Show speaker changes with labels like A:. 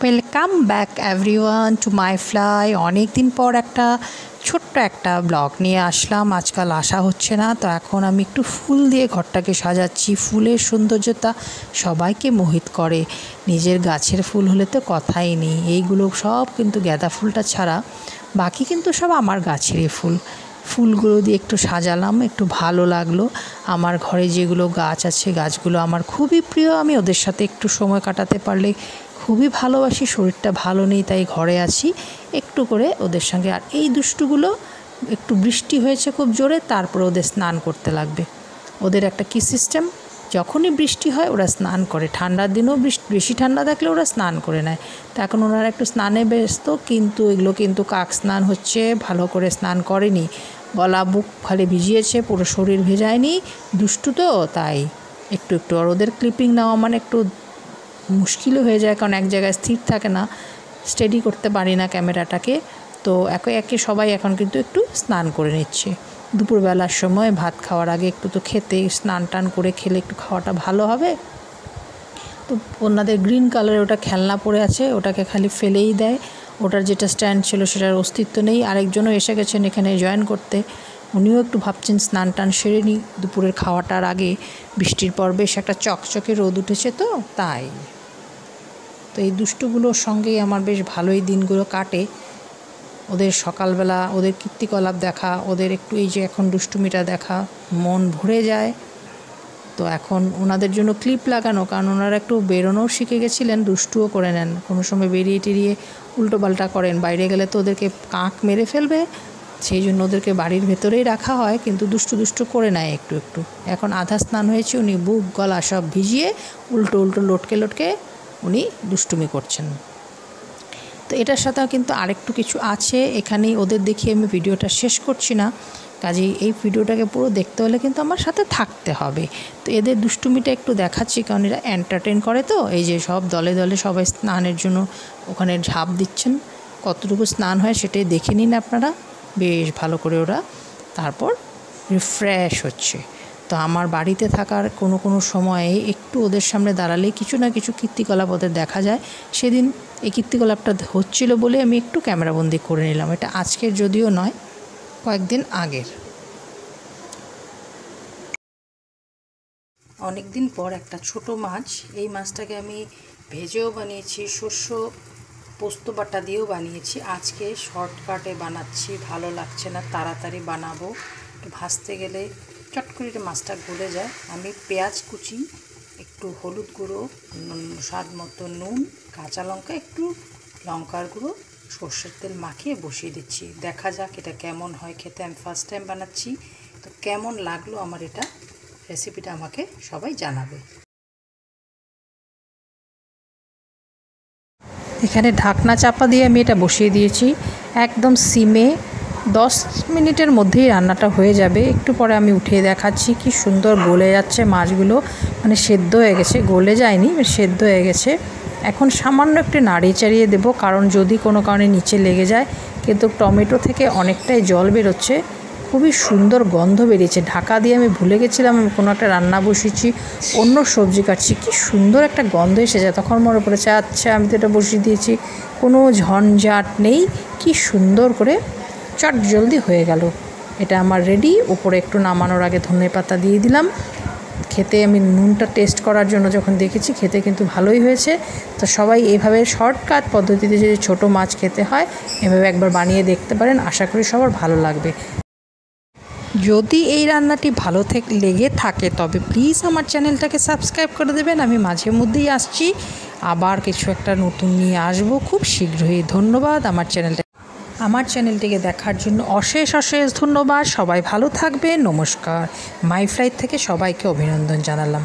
A: Welcome back everyone to my fly. অনেক দিন পর ছোট্ট একটা ব্লগ নিয়ে আসলাম। আজকাল আসা হচ্ছে না, তো এখন আমি একটু ফুল দিয়ে ঘরটাকে সাজাচ্ছি। ফুলের সৌন্দর্যতা সবাইকে মোহিত করে। নিজের গাছের ফুল হলে তো কথাই নেই। এইগুলো সব কিন্তু গাঁদা ফুলটা ছাড়া বাকি কিন্তু সব আমার গাছেরই ফুলগুলো দিয়ে একটু সাজালাম, একটু ভালো লাগলো। আমার ঘরে যেগুলো গাছ আছে, গাছগুলো আমার খুবই প্রিয়। আমি ওদের সাথে একটু সময় কাটাতে পারলে খুবই ভালোবাসি। শরীরটা ভালো নেই, তাই ঘরে আছি একটু করে ওদের সঙ্গে। আর এই দুষ্টুগুলো একটু বৃষ্টি হয়েছে খুব জোরে, তারপরে ওদের স্নান করতে লাগবে। ওদের একটা কী সিস্টেম, যখনই বৃষ্টি হয় ওরা স্নান করে। ঠান্ডার দিনেও বেশি ঠান্ডা থাকলে ওরা স্নান করে নেয়। তো এখন ওনারা একটু স্নানে ব্যস্ত, কিন্তু এগুলো কিন্তু কাক স্নান হচ্ছে, ভালো করে স্নান করেনি। গলা বুক খালি ভিজিয়েছে, পুরো শরীর ভেজায়নি। দুষ্টু তো, তাই একটু একটু। আর ওদের ক্লিপিং নেওয়া মানে একটু মুশকিলও হয়ে যায়, কারণ এক জায়গায় স্থির থাকে না, স্টেডি করতে পারি না ক্যামেরাটাকে। তো একে একে সবাই এখন কিন্তু একটু স্নান করে নিচ্ছে। দুপুরবেলার সময় ভাত খাওয়ার আগে একটু তো খেতে, স্নান টান করে খেলে একটু খাওয়াটা ভালো হবে। তো ওনাদের গ্রিন কালারের ওটা খেলনা পড়ে আছে, ওটাকে খালি ফেলেই দেয়। ওটার যেটা স্ট্যান্ড ছিল সেটার অস্তিত্ব নেই। আরেকজনও এসে গেছেন এখানে জয়েন করতে, উনিও একটু ভাবছেন স্নান টান সেরে নিই দুপুরের খাওয়াটার আগে। বৃষ্টির পর বেশ একটা চকচকে রোদ উঠেছে, তো তাই। তো এই দুষ্টুগুলোর সঙ্গেই আমার বেশ ভালোই দিনগুলো কাটে। ওদের সকালবেলা ওদের কীর্তিকলাপ দেখা, ওদের একটু এই যে এখন দুষ্টুমিটা দেখা, মন ভরে যায়। তো এখন ওনাদের জন্য ক্লিপ লাগানো, কারণ ওনারা একটু বেরোনোও শিখে গেছিলেন, দুষ্টুও করে নেন। কোনো সময় বেরিয়ে টেরিয়ে উল্টোপাল্টা করেন, বাইরে গেলে তো ওদেরকে কাক মেরে ফেলবে, সেই জন্য ওদেরকে বাড়ির ভেতরেই রাখা হয়, কিন্তু দুষ্টু করে নেয় একটু একটু। এখন আধা স্নান হয়েছে, উনি বুক গলা সব ভিজিয়ে উল্টো লটকে উনি দুষ্টুমি করছেন। তো এটার সাথেও কিন্তু আরেকটু কিছু আছে এখানেই, ওদের দেখিয়ে আমি ভিডিওটা শেষ করছি না। কাজেই এই ভিডিওটাকে পুরো দেখতে হলে কিন্তু আমার সাথে থাকতে হবে। তো এদের দুষ্টুমিটা একটু দেখাচ্ছি, কারণ এরা এন্টারটেন করে। তো এই যে সব দলে দলে সবাই স্নানের জন্য ওখানে ঝাঁপ দিচ্ছেন। কতটুকু স্নান হয় সেটাই দেখে নিন আপনারা, বেশ ভালো করে ওরা তারপর রিফ্রেশ হচ্ছে। তো আমার বাড়িতে থাকার কোনো সময়ে একটু ওদের সামনে দাঁড়ালেই কিছু না কিছু কীর্তিকলাপ ওদের দেখা যায়। সেদিন এই কীর্তিকলাপটা হচ্ছিল বলে আমি একটু ক্যামেরাবন্দি করে নিলাম। এটা আজকের যদিও নয়, কয়েকদিন আগের। অনেক দিন পর একটা ছোট মাছ, এই মাছটাকে আমি ভেজেও বানিয়েছি, শস্য পোস্ত বাটা দিয়েও বানিয়েছি। আজকে শর্টকাটে বানাচ্ছি, ভালো লাগছে না, তাড়াতাড়ি বানাবো। ভাজতে গেলে চট করে মাছটা গলে যায়। আমি পেঁয়াজ কুচি, একটু হলুদ গুঁড়ো, স্বাদ মতো নুন, কাঁচা লঙ্কা, একটু লঙ্কার গুঁড়ো, সর্ষের তেল মাখিয়ে বসিয়ে দিচ্ছি। দেখা যাক এটা কেমন হয় খেতে। আমি ফার্স্ট টাইম বানাচ্ছি, তো কেমন লাগলো আমার এটা রেসিপিটা আমাকে সবাই জানাবে। এখানে ঢাকনা চাপা দিয়ে আমি এটা বসিয়ে দিয়েছি একদম সিমে। 10 মিনিটের মধ্যেই রান্নাটা হয়ে যাবে। একটু পরে আমি উঠিয়ে দেখাচ্ছি কি সুন্দর গলে যাচ্ছে মাছগুলো, মানে সেদ্ধ হয়ে গেছে, গলে যায়নি, সেদ্ধ হয়ে গেছে। এখন সামান্য একটু নাড়িয়ে চাড়িয়ে দেবো, কারণ যদি কোনো কারণে নিচে লেগে যায়। কিন্তু টমেটো থেকে অনেকটাই জল বেরোচ্ছে, খুবই সুন্দর গন্ধ বেরিয়েছে। ঢাকা দিয়ে আমি ভুলে গেছিলাম আমি কোনো একটা রান্না বসিয়েছি, অন্য সবজি কাটছি, কি সুন্দর একটা গন্ধ এসে যায়। তখন মনে পড়েছে আচ্ছা আমি তো এটা বসিয়ে দিয়েছি, কোনো ঝঞ্ঝাট নেই, কি সুন্দর করে চট জলদি হয়ে গেল। এটা আমার রেডি। উপরে একটু নামানোর আগে ধনেপাতা দিয়ে দিলাম। খেতে আমি নুনটা টেস্ট করার জন্য যখন দেখেছি, খেতে কিন্তু ভালোই হয়েছে। তো সবাই এইভাবে শর্টকাট পদ্ধতিতে যদি ছোট মাছ খেতে হয়, এভাবে একবার বানিয়ে দেখতে পারেন, আশা করি সবার ভালো লাগবে। যদি এই রান্নাটি ভালো লেগে থাকে তবে প্লিজ আমার চ্যানেলটাকে সাবস্ক্রাইব করে দেবেন। আমি মাঝে মধ্যেই আসছি, আবার কিছু একটা নতুন নিয়ে আসবো খুব শীঘ্রই। ধন্যবাদ আমার চ্যানেলটিকে দেখার জন্য অশেষ ধন্যবাদ। সবাই ভালো থাকবে, নমস্কার। মাই ফ্লাইট থেকে সবাইকে অভিনন্দন জানালাম।